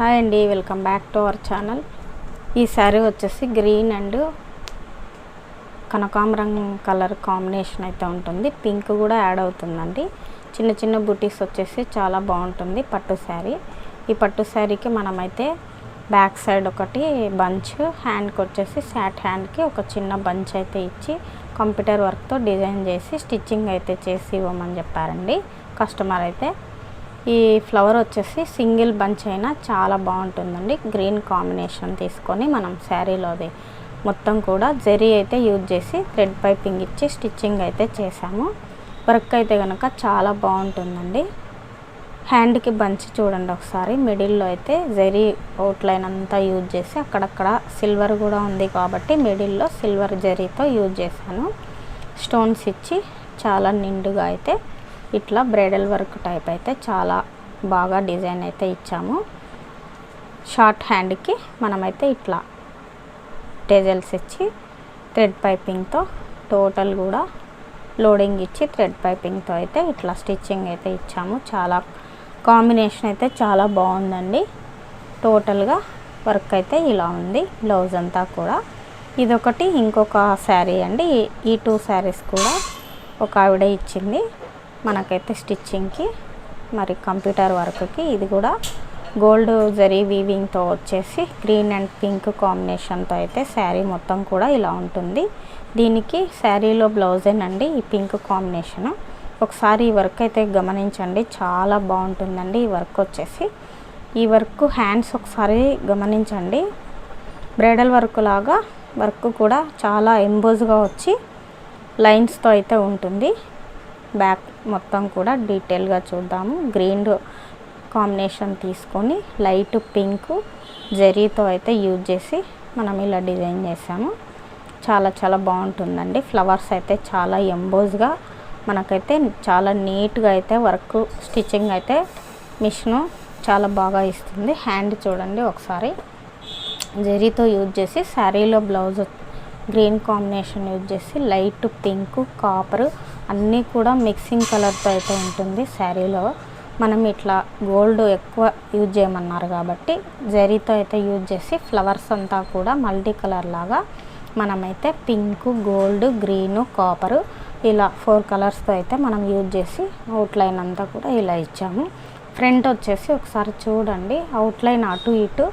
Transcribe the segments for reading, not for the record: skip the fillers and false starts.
Hi అండి, welcome back to our channel. ఈ శారీ వచ్చేసి గ్రీన్ అండ్ కనకాంబరం కలర్ కాంబినేషన్ అయితే ఉంటుంది. పింక్ కూడా యాడ్ అవుతుందండి. చిన్న చిన్న బుటీస్ వచ్చేసి చాలా బాగుంటుంది పట్టు శారీ. ఈ పట్టు శారీకి మనమైతే బ్యాక్ సైడ్ ఒకటి బంచ్, హ్యాండ్కి వచ్చేసి శాట్ హ్యాండ్కి ఒక చిన్న బంచ్ అయితే ఇచ్చి కంప్యూటర్ వర్క్తో డిజైన్ చేసి స్టిచ్చింగ్ అయితే చేసి ఇవ్వమని చెప్పారండి కస్టమర్ అయితే. ఈ ఫ్లవర్ వచ్చేసి సింగిల్ బంచ్ అయినా చాలా బాగుంటుందండి. గ్రీన్ కాంబినేషన్ తీసుకొని మనం శారీలోది మొత్తం కూడా జరీ అయితే యూజ్ చేసి థ్రెడ్ పైపింగ్ ఇచ్చి స్టిచ్చింగ్ అయితే చేసాము. వర్క్ అయితే కనుక చాలా బాగుంటుందండి. హ్యాండ్కి బంచ్ చూడండి ఒకసారి, మిడిల్లో అయితే జరీ అవుట్లైన్ అంతా యూజ్ చేసి అక్కడక్కడ సిల్వర్ కూడా ఉంది కాబట్టి మిడిల్లో సిల్వర్ జరీతో యూజ్ చేశాను. స్టోన్స్ ఇచ్చి చాలా నిండుగా అయితే ఇట్లా బ్రైడల్ వర్క్ టైప్ అయితే చాలా బాగా డిజైన్ అయితే ఇచ్చాము. షార్ట్ హ్యాండ్కి మనమైతే ఇట్లా టెజల్స్ ఇచ్చి థ్రెడ్ పైపింగ్తో టోటల్ కూడా లోడింగ్ ఇచ్చి థ్రెడ్ పైపింగ్తో అయితే ఇట్లా స్టిచ్చింగ్ అయితే ఇచ్చాము. చాలా కాంబినేషన్ అయితే చాలా బాగుందండి. టోటల్గా వర్క్ అయితే ఇలా ఉంది. బ్లౌజ్ అంతా కూడా ఇదొకటి, ఇంకొక శారీ అండి. ఈ 2 శారీస్ కూడా ఒక ఆవిడ ఇచ్చింది మనకైతే స్టిచ్చింగ్కి, మరి కంప్యూటర్ వర్క్కి. ఇది కూడా గోల్డ్ జరీ వీవింగ్తో వచ్చేసి గ్రీన్ అండ్ పింక్ కాంబినేషన్తో అయితే శారీ మొత్తం కూడా ఇలా ఉంటుంది. దీనికి శారీలో బ్లౌజేనండి ఈ పింక్ కాంబినేషను. ఒకసారి ఈ వర్క్ అయితే గమనించండి, చాలా బాగుంటుందండి ఈ వర్క్ వచ్చేసి. ఈ వర్క్ హ్యాండ్స్ ఒకసారి గమనించండి, బ్రైడల్ వర్క్ లాగా వర్క్ కూడా చాలా ఎంబోజ్గా వచ్చి లైన్స్తో అయితే ఉంటుంది. బ్యాక్ మొత్తం కూడా డీటెయిల్గా చూద్దాము. గ్రీన్ కాంబినేషన్ తీసుకొని లైట్ పింక్ జరీతో అయితే యూజ్ చేసి మనం ఇలా డిజైన్ చేసాము. చాలా చాలా బాగుంటుందండి. ఫ్లవర్స్ అయితే చాలా ఎంబోజ్గా మనకైతే చాలా నీట్గా అయితే వర్క్ స్టిచ్చింగ్ అయితే మిషను చాలా బాగా ఇస్తుంది. హ్యాండ్ చూడండి ఒకసారి, జరీతో యూజ్ చేసి శారీలో బ్లౌజ్ గ్రీన్ కాంబినేషన్ యూజ్ చేసి లైట్ పింక్ కాపర్ అన్నీ కూడా మిక్సింగ్ కలర్తో అయితే ఉంటుంది. శారీలో మనం ఇట్లా గోల్డ్ ఎక్కువ యూజ్ చేయమన్నారు కాబట్టి జరీతో అయితే యూజ్ చేసి ఫ్లవర్స్ అంతా కూడా మల్టీ కలర్ లాగా మనమైతే పింక్, గోల్డ్, గ్రీను, కాపరు ఇలా 4 కలర్స్తో అయితే మనం యూజ్ చేసి అవుట్లైన్ అంతా కూడా ఇలా ఇచ్చాము. ఫ్రంట్ వచ్చేసి ఒకసారి చూడండి, అవుట్లైన్ అటు ఇటు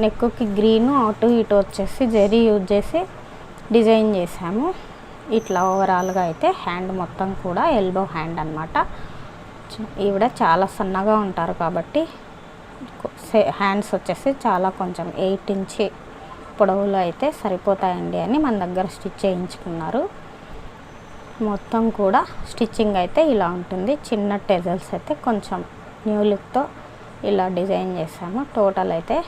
నెక్కి గ్రీను అటు ఇటు వచ్చేసి జరీ యూజ్ చేసి డిజైన్ చేసాము. ఇట్లా ఓవరాల్గా అయితే హ్యాండ్ మొత్తం కూడా ఎల్బో హ్యాండ్ అన్నమాట. ఈవిడ చాలా సన్నగా ఉంటారు కాబట్టి హ్యాండ్స్ వచ్చేసి చాలా కొంచెం 8 ఇంచ్ పొడవులో అయితే సరిపోతాయండి అని మన దగ్గర స్టిచ్ చేయించుకున్నారు. మొత్తం కూడా స్టిచ్చింగ్ అయితే ఇలా ఉంటుంది. చిన్న టెజల్స్ అయితే కొంచెం న్యూ లుక్తో ఇలా డిజైన్ చేసాము. టోటల్ అయితే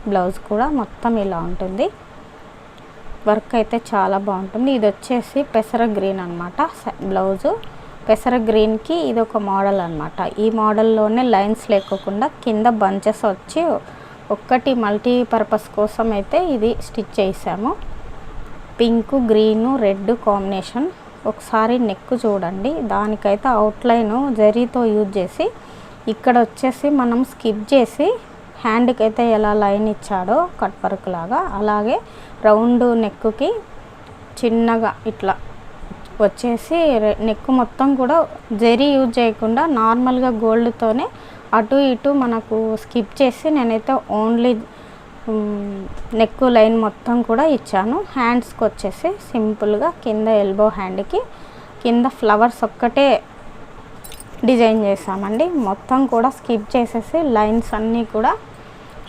బ్లౌజ్ కూడా మొత్తం ఇలా ఉంటుంది. వర్క్ అయితే చాలా బాగుంటుంది. ఇది వచ్చేసి పెసర గ్రీన్ అనమాట బ్లౌజు. పెసర గ్రీన్కి ఇది ఒక మోడల్ అనమాట. ఈ మోడల్లోనే లైన్స్ లేకోకుండా కింద బంచెస్ వచ్చి ఒక్కటి మల్టీపర్పస్ కోసం అయితే ఇది స్టిచ్ చేసాము. Pink, green, red combination. ఒకసారి నెక్ చూడండి, దానికైతే అవుట్లైన్ జరీతో యూజ్ చేసి ఇక్కడ వచ్చేసి మనం స్కిప్ చేసి హ్యాండ్కి అయితే ఎలా లైన్ ఇచ్చాడో కట్ వర్క్ లాగా అలాగే రౌండ్ నెక్కి చిన్నగా ఇట్లా వచ్చేసి నెక్ మొత్తం కూడా జరీ యూజ్ చేయకుండా నార్మల్గా గోల్డ్తోనే అటు ఇటు మనకు స్కిప్ చేసి నేనైతే ఓన్లీ నెక్ లైన్ మొత్తం కూడా ఇచ్చాను. హ్యాండ్స్కి వచ్చేసి సింపుల్గా కింద ఎల్బో హ్యాండ్కి కింద ఫ్లవర్స్ ఒక్కటే డిజైన్ చేసామండి. మొత్తం కూడా స్కిప్ చేసేసి లైన్స్ అన్నీ కూడా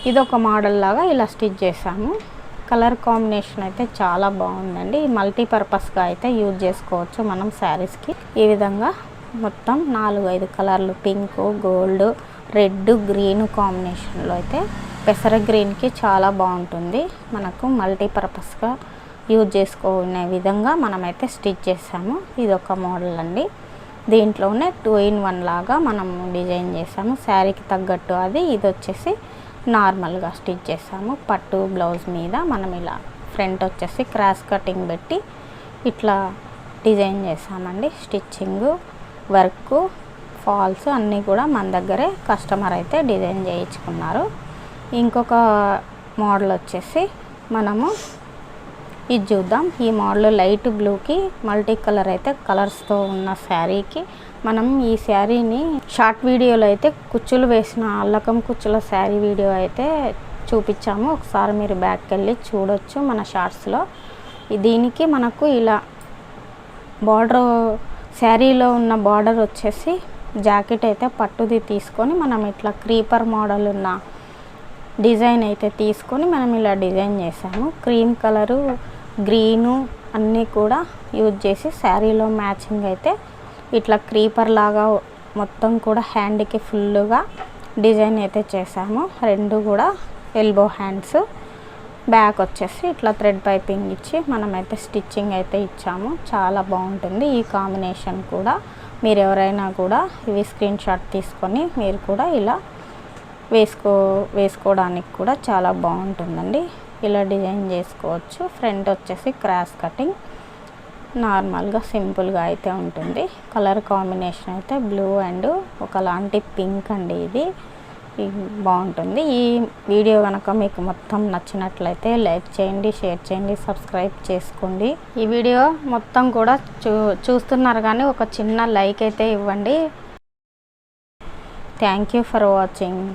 ఇదొక మోడల్ లాగా ఇలా స్టిచ్ చేసాము. కలర్ కాంబినేషన్ అయితే చాలా బాగుందండి. మల్టీపర్పస్గా అయితే యూజ్ చేసుకోవచ్చు మనం శారీస్కి. ఈ విధంగా మొత్తం 4-5 కలర్లు పింక్, గోల్డ్, రెడ్, గ్రీన్ కాంబినేషన్లో అయితే పెసర గ్రీన్కి చాలా బాగుంటుంది. మనకు మల్టీపర్పస్గా యూజ్ చేసుకునే విధంగా మనమైతే స్టిచ్ చేసాము. ఇది ఒక మోడల్ అండి. దీంట్లోనే 2 in 1 లాగా మనం డిజైన్ చేసాము. శారీకి తగ్గట్టు అది. ఇది వచ్చేసి నార్మల్గా స్టిచ్ చేసాము. పట్టు బ్లౌజ్ మీద మనం ఇలా ఫ్రంట్ వచ్చేసి క్రాస్ కటింగ్ పెట్టి ఇట్లా డిజైన్ చేసామండి. స్టిచ్చింగ్ వర్క్ ఫాల్స్ అన్నీ కూడా మన దగ్గరే కస్టమర్ అయితే డిజైన్ చేయించుకున్నారు. ఇంకొక మోడల్ వచ్చేసి మనము ఇది చూద్దాం. ఈ మోడల్ లైట్ బ్లూకి మల్టీ కలర్ అయితే కలర్స్తో ఉన్న శారీకి మనం ఈ శారీని షార్ట్ వీడియోలో అయితే కుచ్చులు వేసిన అల్లకం కుచ్చుల శారీ వీడియో అయితే చూపించాము. ఒకసారి మీరు బ్యాక్కి వెళ్ళి చూడొచ్చు మన షార్ట్స్లో. దీనికి మనకు ఇలా బార్డర్, శారీలో ఉన్న బార్డర్ వచ్చేసి జాకెట్ అయితే పట్టుది తీసుకొని మనం ఇట్లా క్రీపర్ మోడల్ ఉన్న డిజైన్ అయితే తీసుకొని మనం ఇలా డిజైన్ చేసాము. క్రీమ్ కలరు, గ్రీను అన్నీ కూడా యూజ్ చేసి శారీలో మ్యాచింగ్ అయితే ఇట్లా క్రీపర్ లాగా మొత్తం కూడా హ్యాండ్కి ఫుల్గా డిజైన్ అయితే చేసాము. రెండు కూడా ఎల్బో హ్యాండ్స్. బ్యాక్ వచ్చేసి ఇట్లా థ్రెడ్ పైపింగ్ ఇచ్చి మనమైతే స్టిచ్చింగ్ అయితే ఇచ్చాము. చాలా బాగుంటుంది ఈ కాంబినేషన్ కూడా. మీరు ఎవరైనా కూడా ఇవి స్క్రీన్ షాట్ తీసుకొని మీరు కూడా ఇలా వేసుకోవడానికి కూడా చాలా బాగుంటుందండి. ఇలా డిజైన్ చేసుకోవచ్చు. ఫ్రంట్ వచ్చేసి క్రాస్ కటింగ్, నార్మల్గా సింపుల్గా అయితే ఉంటుంది. కలర్ కాంబినేషన్ అయితే బ్లూ అండ్ ఒకలాంటి పింక్ అండి. ఇది బాగుంటుంది. ఈ వీడియో కనుక మీకు మొత్తం నచ్చినట్లయితే లైక్ చేయండి, షేర్ చేయండి, సబ్స్క్రైబ్ చేసుకోండి. ఈ వీడియో మొత్తం కూడా చూస్తున్నారు కానీ ఒక చిన్న లైక్ అయితే ఇవ్వండి. Thank you for watching.